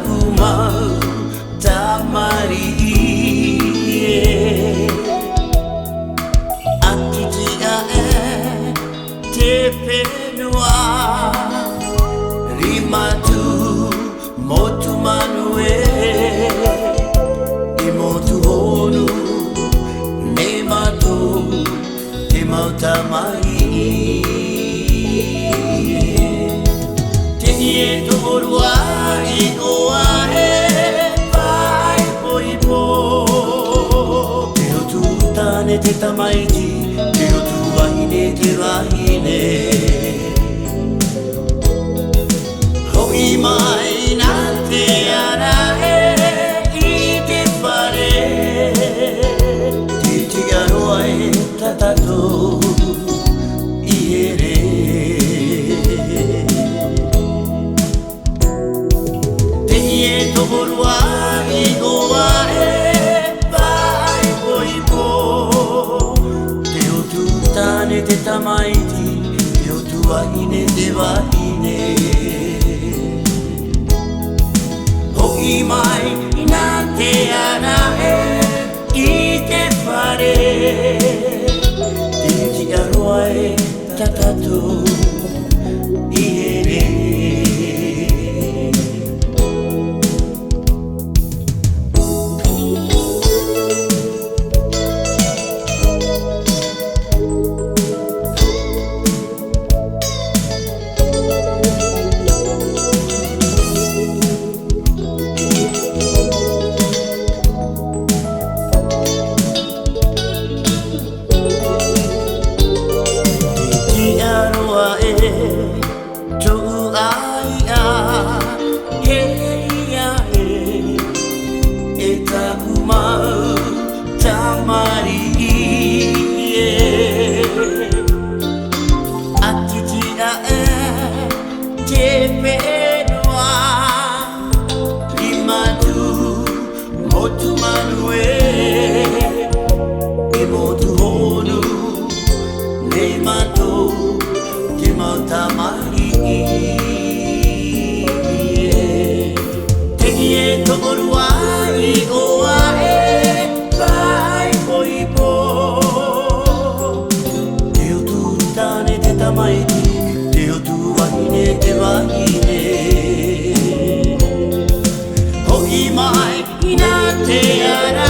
uma tamari Atitiga te penua Rimatu motu manue Imotu honu Nemato te mautamari Te ie torua I oa e pai poipo Te o tūtane te tamaiti Te o tū wahine te wahine Hoi mai nā te ara e I te whare Te te aroa e tatato I ere Te ie tohorua I oa e pai poipo Te o tūtane te tamaiti Te o tū wahine te wahine Hoki mai nā te ana e I te whare Te ti aroa e tatato I ere Hoki mai nā te ara